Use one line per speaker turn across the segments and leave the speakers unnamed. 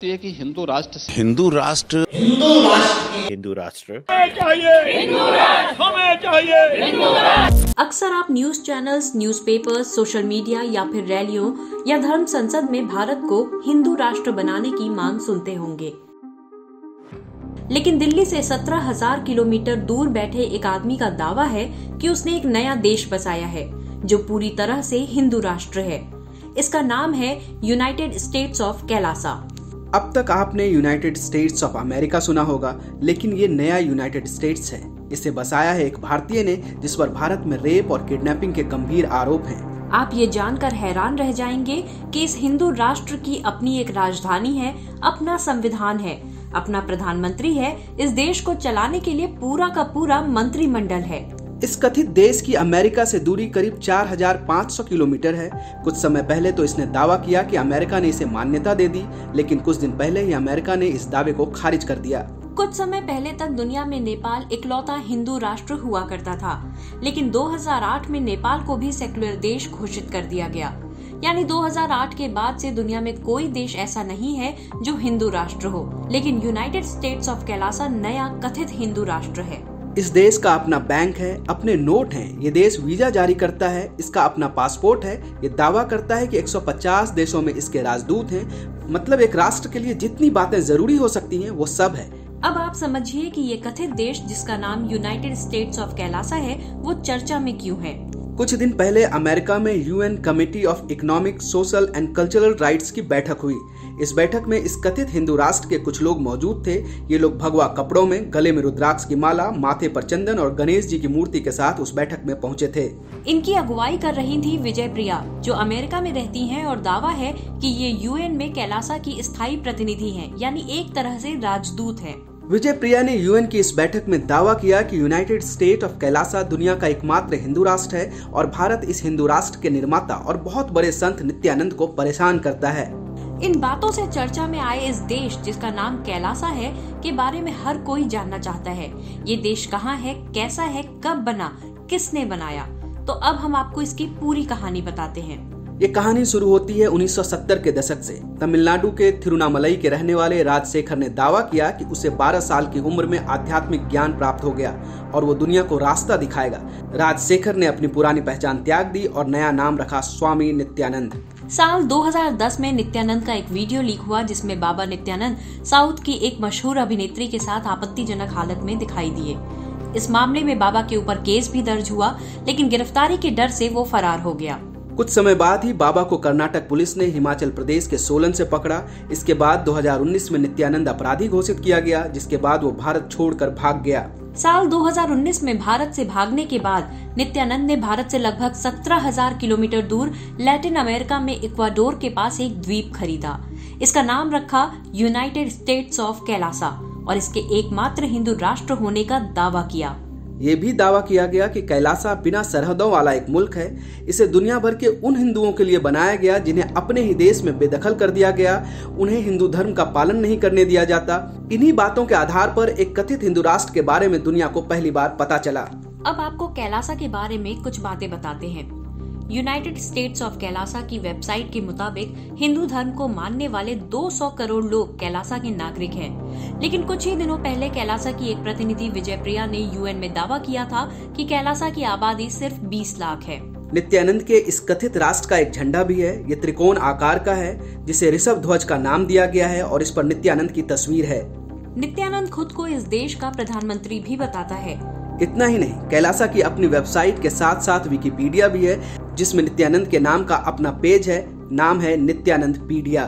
ये कि हिंदू राष्ट्र
अक्सर आप news channels, newspapers, social media या फिर रैलियों या धर्म संसद में भारत को हिंदू राष्ट्र बनाने की मांग सुनते होंगे। लेकिन दिल्ली से 17,000 किलोमीटर दूर बैठे एक आदमी का दावा है कि उसने एक नया देश बसाया है जो पूरी तरह से हिंदू राष्ट्र है। इसका नाम है यूनाइटेड स्टेट्स ऑफ कैलासा।
अब तक आपने यूनाइटेड स्टेट्स ऑफ अमेरिका सुना होगा, लेकिन ये नया यूनाइटेड स्टेट्स है। इसे बसाया है एक भारतीय ने, जिस पर भारत में रेप और किडनैपिंग के गंभीर आरोप हैं।
आप ये जानकर हैरान रह जाएंगे कि इस हिंदू राष्ट्र की अपनी एक राजधानी है, अपना संविधान है, अपना प्रधानमंत्री है, इस देश को चलाने के लिए पूरा का पूरा मंत्रिमंडल है।
इस कथित देश की अमेरिका से दूरी करीब 4,500 किलोमीटर है। कुछ समय पहले तो इसने दावा किया कि अमेरिका ने इसे मान्यता दे दी, लेकिन कुछ दिन पहले ही अमेरिका ने इस दावे को खारिज कर दिया।
कुछ समय पहले तक दुनिया में नेपाल इकलौता हिंदू राष्ट्र हुआ करता था, लेकिन 2008 में नेपाल को भी सेक्युलर देश घोषित कर दिया गया। यानी 2008 के बाद से दुनिया में कोई देश ऐसा नहीं है जो हिंदू राष्ट्र हो, लेकिन यूनाइटेड स्टेट्स ऑफ कैलासा नया कथित हिंदू राष्ट्र है।
इस देश का अपना बैंक है, अपने नोट हैं, ये देश वीजा जारी करता है, इसका अपना पासपोर्ट है, ये दावा करता है कि 150 देशों में इसके राजदूत हैं। मतलब एक राष्ट्र के लिए जितनी बातें जरूरी हो सकती हैं वो सब है।
अब आप समझिए कि ये कथित देश जिसका नाम यूनाइटेड स्टेट्स ऑफ कैलासा है वो चर्चा में क्यों है।
कुछ दिन पहले अमेरिका में UN committee of economic, social and cultural rights की बैठक हुई। इस बैठक में इस कथित हिंदू राष्ट्र के कुछ लोग मौजूद थे। ये लोग भगवा कपड़ों में, गले में रुद्राक्ष की माला, माथे पर चंदन और गणेश जी की मूर्ति के साथ उस बैठक में पहुंचे थे।
इनकी अगुवाई कर रही थी विजय प्रिया, जो अमेरिका में रहती हैं और दावा है कि ये यूएन में कैलासा की स्थायी प्रतिनिधि हैं, यानी एक तरह से राजदूत हैं।
विजय प्रिया ने यूएन की इस बैठक में दावा किया कि यूनाइटेड स्टेट ऑफ कैलासा दुनिया का एकमात्र हिंदू राष्ट्र है और भारत इस हिंदू राष्ट्र के निर्माता और बहुत बड़े संत नित्यानंद को परेशान करता है।
इन बातों से चर्चा में आए इस देश जिसका नाम कैलासा है के बारे में हर कोई जानना चाहता है। ये देश कहाँ है, कैसा है, कब बना, किसने बनाया? तो अब हम आपको इसकी पूरी कहानी बताते हैं।
ये कहानी शुरू होती है 1970 के दशक से। तमिलनाडु के थिरुनामलई के रहने वाले राजशेखर ने दावा किया कि उसे 12 साल की उम्र में आध्यात्मिक ज्ञान प्राप्त हो गया और वो दुनिया को रास्ता दिखाएगा। राजशेखर ने अपनी पुरानी पहचान त्याग दी और नया नाम रखा स्वामी नित्यानंद।
साल 2010 में नित्यानंद का एक वीडियो लीक हुआ जिसमें बाबा नित्यानंद साउथ की एक मशहूर अभिनेत्री के साथ आपत्तिजनक हालत में दिखाई दिए। इस मामले में बाबा के ऊपर केस भी दर्ज हुआ, लेकिन गिरफ्तारी के डर से वो फरार हो गया।
कुछ समय बाद ही बाबा को कर्नाटक पुलिस ने हिमाचल प्रदेश के सोलन से पकड़ा। इसके बाद 2019 में नित्यानंद अपराधी घोषित किया गया, जिसके बाद वो भारत छोड़कर भाग गया।
साल 2019 में भारत से भागने के बाद नित्यानंद ने भारत से लगभग 17,000 किलोमीटर दूर लैटिन अमेरिका में इक्वाडोर के पास एक द्वीप खरीदा। इसका नाम रखा यूनाइटेड स्टेट्स ऑफ कैलासा और इसके एकमात्र हिंदू राष्ट्र होने का दावा किया।
ये भी दावा किया गया कि कैलासा बिना सरहदों वाला एक मुल्क है। इसे दुनिया भर के उन हिंदुओं के लिए बनाया गया जिन्हें अपने ही देश में बेदखल कर दिया गया, उन्हें हिंदू धर्म का पालन नहीं करने दिया जाता। इन्हीं बातों के आधार पर एक कथित हिंदू राष्ट्र के बारे में दुनिया को पहली बार पता चला।
अब आपको कैलासा के बारे में कुछ बातें बताते हैं। यूनाइटेड स्टेट्स ऑफ कैलासा की वेबसाइट के मुताबिक हिंदू धर्म को मानने वाले 200 करोड़ लोग कैलासा के नागरिक हैं। लेकिन कुछ ही दिनों पहले कैलासा की एक प्रतिनिधि विजय प्रिया ने यूएन में दावा किया था कि कैलासा की आबादी सिर्फ 20 लाख है।
नित्यानंद के इस कथित राष्ट्र का एक झंडा भी है। ये त्रिकोण आकार का है, जिसे ऋषभ ध्वज का नाम दिया गया है और इस पर नित्यानंद की तस्वीर है।
नित्यानंद खुद को इस देश का प्रधानमंत्री भी बताता है।
इतना ही नहीं, कैलासा की अपनी वेबसाइट के साथ साथ विकिपीडिया भी है, जिसमें नित्यानंद के नाम का अपना पेज है। नाम है नित्यानंद पीडिया।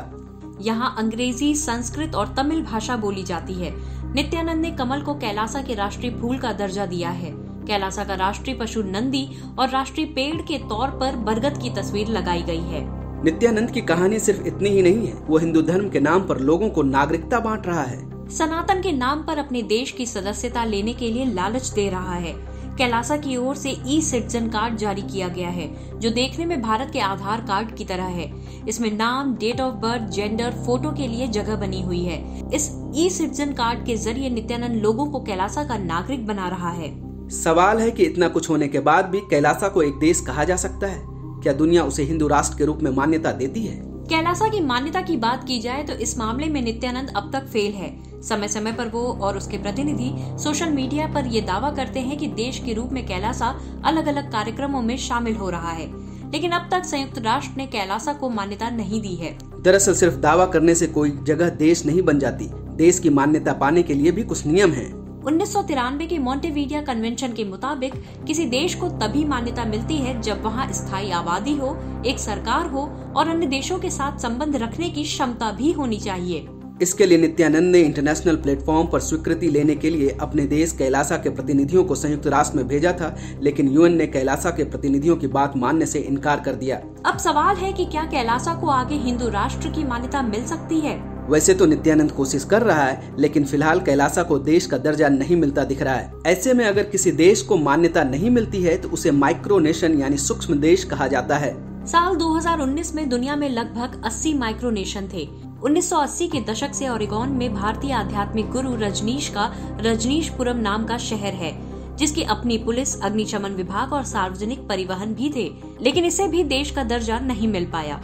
यहाँ अंग्रेजी, संस्कृत और तमिल भाषा बोली जाती है। नित्यानंद ने कमल को कैलासा के राष्ट्रीय फूल का दर्जा दिया है। कैलासा का राष्ट्रीय पशु नंदी और राष्ट्रीय पेड़ के तौर पर बरगद की तस्वीर लगाई गई है।
नित्यानंद की कहानी सिर्फ इतनी ही नहीं है, वो हिंदू धर्म के नाम पर लोगों को नागरिकता बांट रहा है।
सनातन के नाम पर अपने देश की सदस्यता लेने के लिए लालच दे रहा है। कैलासा की ओर से ई सिटीजन कार्ड जारी किया गया है, जो देखने में भारत के आधार कार्ड की तरह है। इसमें नाम, date of birth, gender, photo के लिए जगह बनी हुई है। इस ई सिटीजन कार्ड के जरिए नित्यानंद लोगों को कैलासा का नागरिक बना रहा है।
सवाल है कि इतना कुछ होने के बाद भी कैलासा को एक देश कहा जा सकता है? क्या दुनिया उसे हिंदू राष्ट्र के रूप में मान्यता देती है?
कैलासा की मान्यता की बात की जाए तो इस मामले में नित्यानंद अब तक फेल है। समय समय पर वो और उसके प्रतिनिधि सोशल मीडिया पर ये दावा करते हैं कि देश के रूप में कैलासा अलग अलग कार्यक्रमों में शामिल हो रहा है, लेकिन अब तक संयुक्त राष्ट्र ने कैलासा को मान्यता नहीं दी है।
दरअसल सिर्फ दावा करने से कोई जगह देश नहीं बन जाती। देश की मान्यता पाने के लिए भी कुछ नियम हैं।
1993 के मॉन्टेविडियो कन्वेंशन के मुताबिक किसी देश को तभी मान्यता मिलती है जब वहाँ स्थायी आबादी हो, एक सरकार हो और अन्य देशों के साथ संबंध रखने की क्षमता भी होनी चाहिए।
इसके लिए नित्यानंद ने इंटरनेशनल प्लेटफॉर्म पर स्वीकृति लेने के लिए अपने देश कैलासा के प्रतिनिधियों को संयुक्त राष्ट्र में भेजा था, लेकिन यूएन ने कैलासा के प्रतिनिधियों की बात मानने से इनकार कर दिया।
अब सवाल है कि क्या कैलासा को आगे हिंदू राष्ट्र की मान्यता मिल सकती है?
वैसे तो नित्यानंद कोशिश कर रहा है, लेकिन फिलहाल कैलासा को देश का दर्जा नहीं मिलता दिख रहा है। ऐसे में अगर किसी देश को मान्यता नहीं मिलती है तो उसे माइक्रोनेशन यानी सूक्ष्म देश कहा जाता है।
साल 2019 में दुनिया में लगभग 80 माइक्रोनेशन थे। 1980 के दशक से ओरेगोन में भारतीय आध्यात्मिक गुरु रजनीश का रजनीशपुरम नाम का शहर है, जिसकी अपनी पुलिस, अग्निशमन विभाग और सार्वजनिक परिवहन भी थे, लेकिन इसे भी देश का दर्जा नहीं मिल पाया।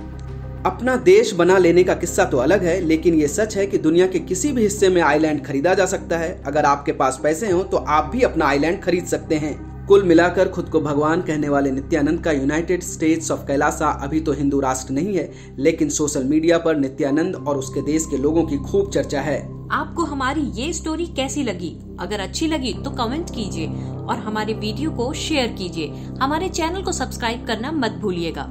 अपना देश बना लेने का किस्सा तो अलग है, लेकिन ये सच है कि दुनिया के किसी भी हिस्से में आइलैंड खरीदा जा सकता है। अगर आपके पास पैसे हो तो आप भी अपना आइलैंड खरीद सकते हैं। कुल मिलाकर खुद को भगवान कहने वाले नित्यानंद का यूनाइटेड स्टेट्स ऑफ कैलासा अभी तो हिंदू राष्ट्र नहीं है, लेकिन सोशल मीडिया पर नित्यानंद और उसके देश के लोगों की खूब चर्चा है।
आपको हमारी ये स्टोरी कैसी लगी? अगर अच्छी लगी तो कमेंट कीजिए और हमारे वीडियो को शेयर कीजिए। हमारे चैनल को सब्सक्राइब करना मत भूलिएगा।